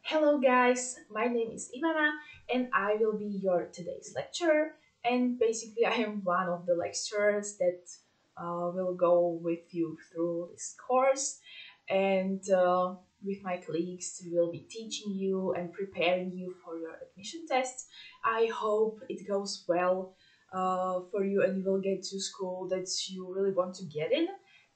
Hello guys, my name is Ivana and I will be your today's lecturer. And basically, I am one of the lecturers that will go with you through this course. And with my colleagues, we will be teaching you and preparing you for your admission tests. I hope it goes well for you and you will get to school that you really want to get in.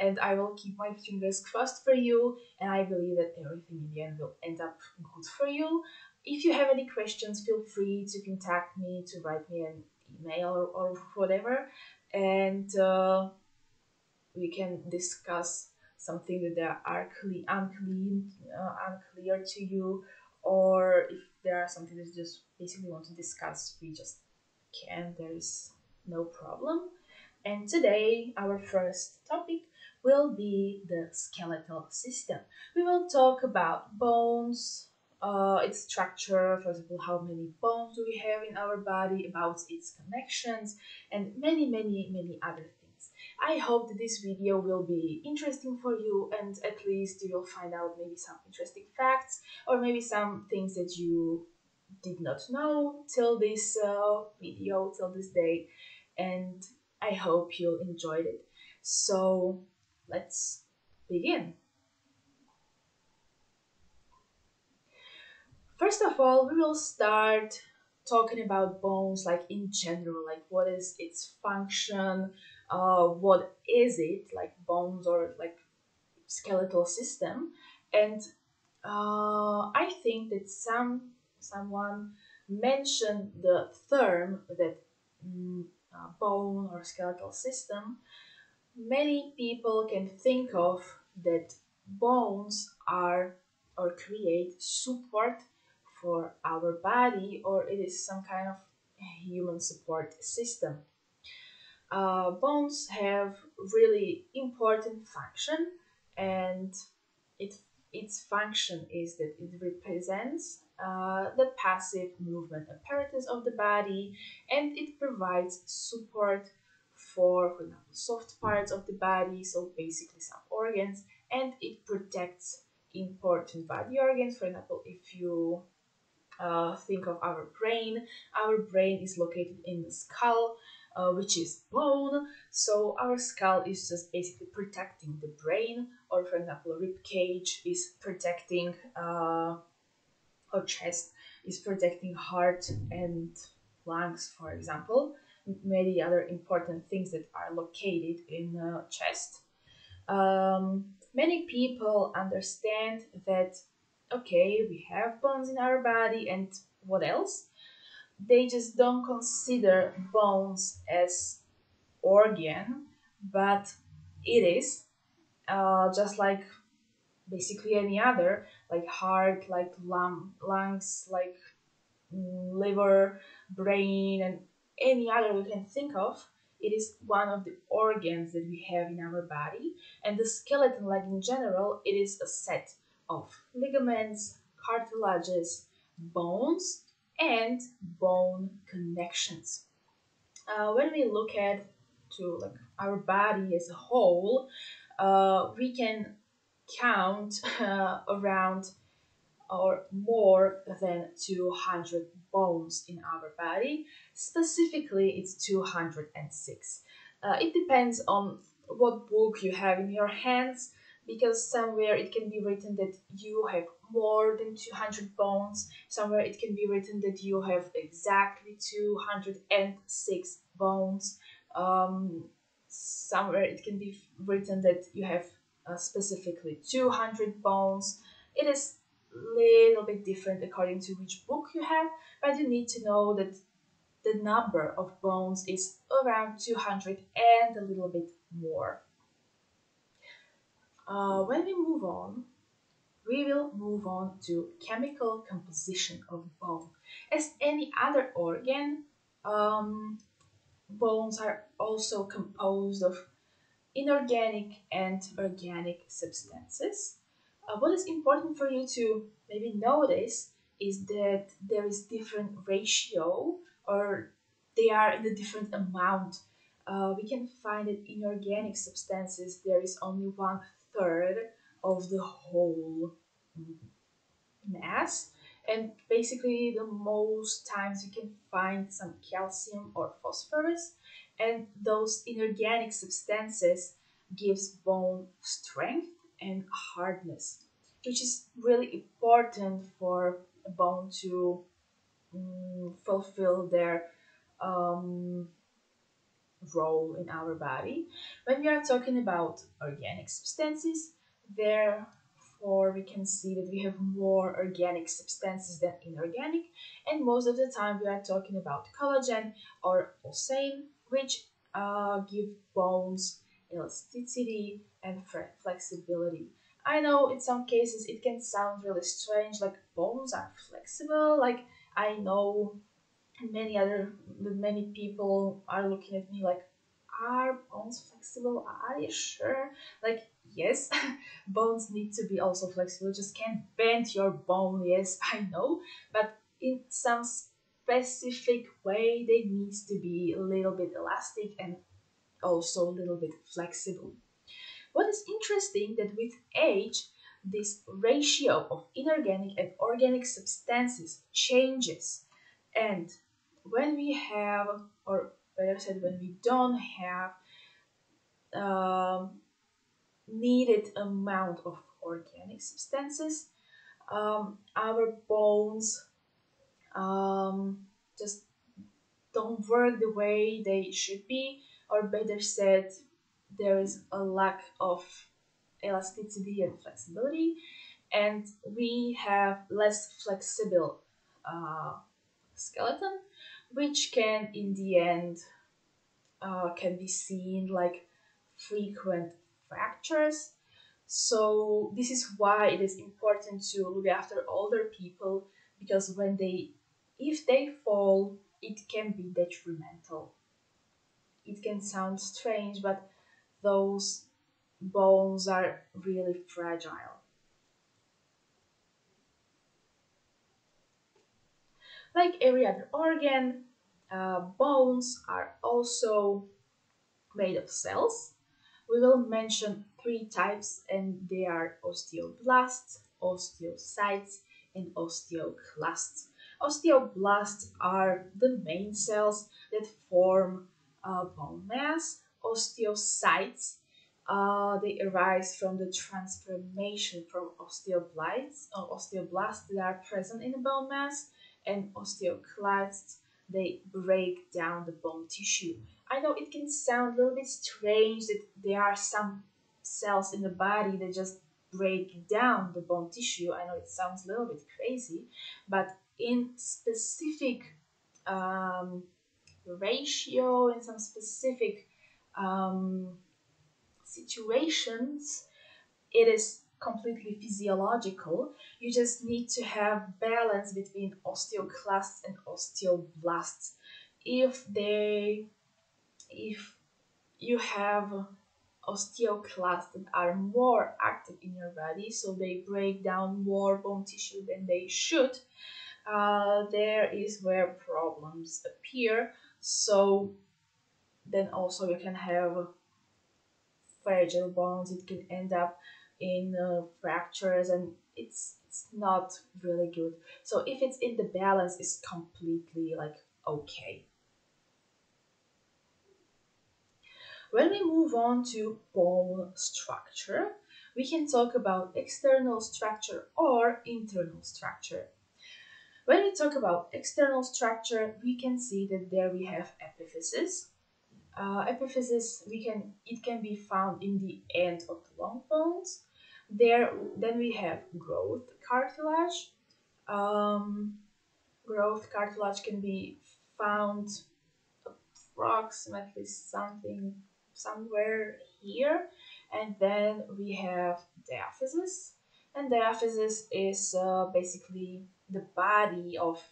And I will keep my fingers crossed for you, and I believe that everything in the end will end up good for you. If you have any questions, feel free to contact me, to write me an email or whatever, and we can discuss something that are unclear to you, or if there are something that you just basically want to discuss, we just can. There is no problem. And today, our first topic will be the skeletal system. We will talk about bones, its structure, for example, how many bones do we have in our body, about its connections, and many other things. I hope that this video will be interesting for you, and at least you will find out maybe some interesting facts or maybe some things that you did not know till this video, till this day. And I hope you enjoyed it. So let's begin. First of all, we will start talking about bones, like in general, like what is its function, what is it, like bones or like skeletal system. And I think that someone mentioned the term that bone or skeletal system. Many people can think of that bones are or create support for our body, or it is some kind of human support system. Bones have really important function, and it, its function is that it represents the passive movement apparatus of the body, and it provides support for example, soft parts of the body, so basically some organs, and it protects important body organs. For example, if you think of our brain is located in the skull, which is bone. So our skull is just basically protecting the brain, or for example, rib cage is protecting, or chest is protecting heart and lungs, for example. Many other important things that are located in the chest. Many people understand that okay, we have bones in our body, and what else? They just don't consider bones as organ, but it is just like basically any other, like heart, like lungs, like liver, brain, and any other you can think of. It is one of the organs that we have in our body, and the skeleton, like in general, it is a set of ligaments, cartilages, bones, and bone connections. When we look at to like our body as a whole, we can count around or more than 200 bones in our body. Specifically, it's 206. It depends on what book you have in your hands, because somewhere it can be written that you have more than 200 bones, somewhere it can be written that you have exactly 206 bones, somewhere it can be written that you have specifically 200 bones. It is little bit different according to which book you have, but you need to know that the number of bones is around 200 and a little bit more. When we move on, we will move on to chemical composition of bone. As any other organ, bones are also composed of inorganic and organic substances. What is important for you to maybe notice is that there is different ratio, or they are in a different amount. We can find that in organic substances there is only 1/3 of the whole mass, And basically the most times you can find some calcium or phosphorus, and those inorganic substances gives bone strength and hardness, which is really important for a bone to fulfill their um, role in our body. When we are talking about organic substances, therefore we can see that we have more organic substances than inorganic, and most of the time we are talking about collagen or ossein, which give bones elasticity and flexibility. I know in some cases it can sound really strange, like bones are flexible. Like I know many people are looking at me like, are bones flexible? Are you sure? Like, yes, bones need to be also flexible. You just can't bend your bone. Yes, I know, but in some specific way they needs to be a little bit elastic and also a little bit flexible. What is interesting that with age, this ratio of inorganic and organic substances changes. And when we have, or better said, when we don't have um, needed amount of organic substances, our bones um, just don't work the way they should be, or better said, there is a lack of elasticity and flexibility, and we have less flexible uh, skeleton, which can in the end can be seen like frequent fractures. So this is why it is important to look after older people, because when they, if they fall, it can be detrimental. It can sound strange, but those bones are really fragile. Like every other organ, bones are also made of cells. We will mention three types, and they are osteoblasts, osteocytes, and osteoclasts. Osteoblasts are the main cells that form bone mass. Osteocytes, they arise from the transformation from osteoblasts that are present in the bone mass, and osteoclasts, they break down the bone tissue. I know it can sound a little bit strange that there are some cells in the body that just break down the bone tissue. I know it sounds a little bit crazy, but in specific um, ratio, in some specific um, situations, it is completely physiological. You just need to have balance between osteoclasts and osteoblasts. If they, if you have osteoclasts that are more active in your body, so they break down more bone tissue than they should, there is where problems appear. So then also you can have fragile bones. It can end up in fractures, and it's not really good. So if it's in the balance, it's completely like okay. When we move on to bone structure, we can talk about external structure or internal structure. When we talk about external structure, we can see that there we have epiphysis. Epiphysis, it can be found in the end of the long bones. There, then we have growth cartilage. Um, Growth cartilage can be found approximately somewhere here, and then we have diaphysis, and diaphysis is basically the body of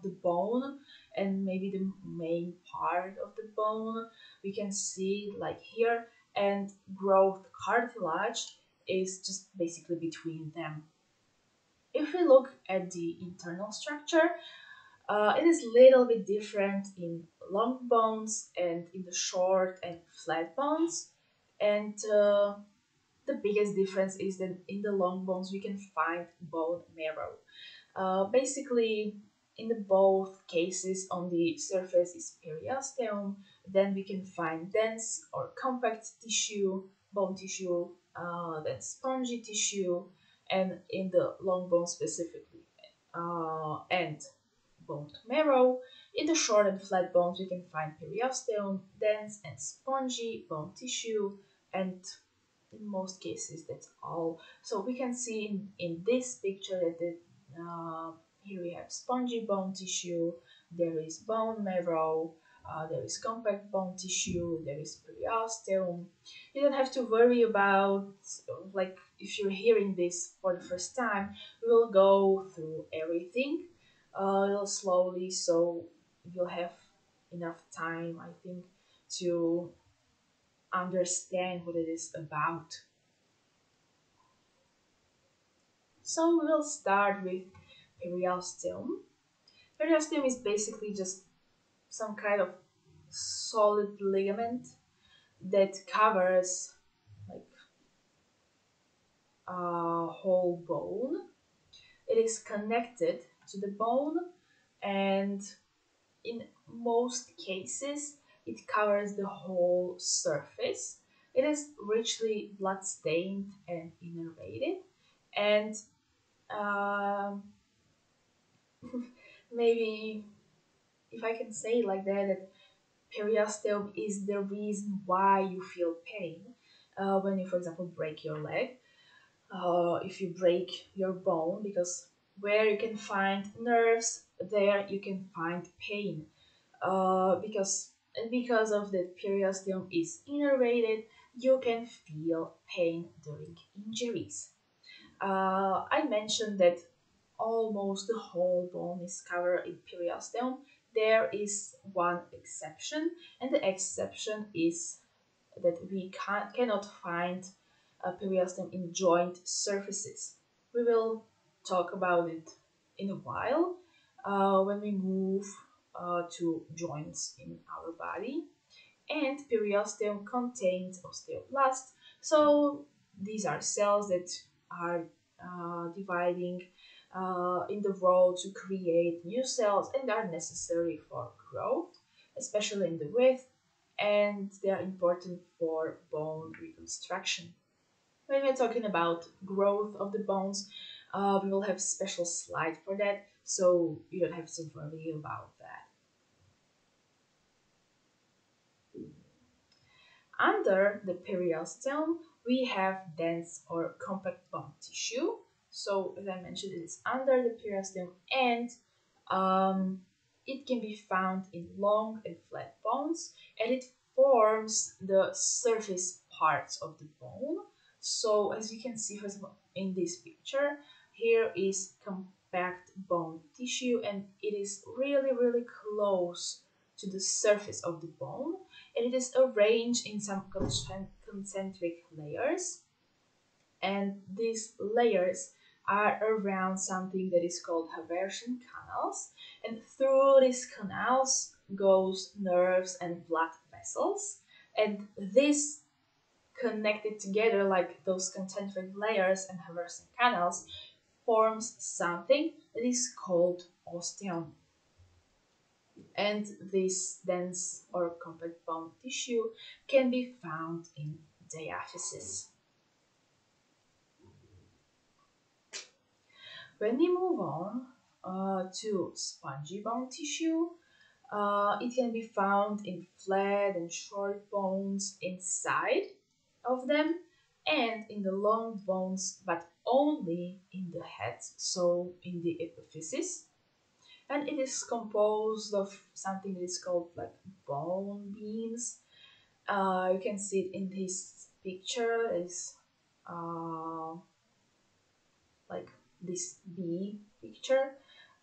the bone, and maybe the main part of the bone we can see like here, and growth cartilage is just basically between them. If we look at the internal structure, it is a little bit different in long bones and in the short and flat bones. And the biggest difference is that in the long bones we can find bone marrow. Basically, in the both cases, on the surface is periosteum. Then we can find dense or compact tissue, bone tissue, then spongy tissue, and in the long bone specifically, and bone marrow. In the short and flat bones, we can find periosteum, dense and spongy bone tissue, and in most cases, that's all. So we can see in this picture that here we have spongy bone tissue, there is bone marrow, there is compact bone tissue, there is periosteum. You don't have to worry about, like, if you're hearing this for the first time, we will go through everything a little slowly, so you'll have enough time, I think, to understand what it is about. So we'll start with periosteum. Periosteum is basically just some kind of solid ligament that covers like a whole bone. It is connected to the bone, and in most cases it covers the whole surface. It is richly blood stained and innervated, and um, maybe if I can say it like that, that periosteum is the reason why you feel pain when you, for example, break your leg, if you break your bone, because where you can find nerves, there you can find pain. Because of the periosteum is innervated, you can feel pain during injuries. I mentioned that almost the whole bone is covered in periosteum. There is one exception, and the exception is that we cannot find a periosteum in joint surfaces. We will talk about it in a while when we move to joints in our body. And periosteum contains osteoblasts. So these are cells that are dividing in the role to create new cells and are necessary for growth, especially in the width, and they are important for bone reconstruction. When we're talking about growth of the bones, we will have special slide for that, so you don't have to worry about that. Under the periosteum, we have dense or compact bone tissue. So, as I mentioned, it is under the periosteum, and um, it can be found in long and flat bones, and it forms the surface parts of the bone. So, as you can see, for example, in this picture, here is compact bone tissue, and it is really, really close to the surface of the bone, and it is arranged in some concentric layers, and these layers are around something that is called Haversian canals, and through these canals goes nerves and blood vessels, and this connected together like those concentric layers and Haversian canals forms something that is called osteum, and this dense or compact bone tissue can be found in diaphysis. When we move on to spongy bone tissue, it can be found in flat and short bones inside of them and in the long bones, but only in the head, so in the epiphysis, and it is composed of something that is called like bone beams. You can see it in this picture. Is uh, like this B picture,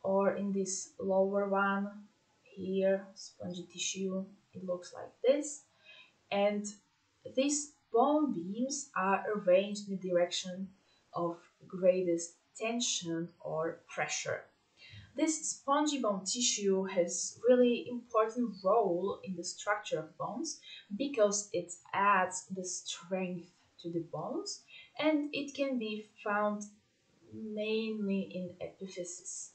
or in this lower one here, spongy tissue. It looks like this, and these bone beams are arranged in the direction of greatest tension or pressure. This spongy bone tissue has really important role in the structure of bones because it adds the strength to the bones, and it can be found mainly in epiphysis.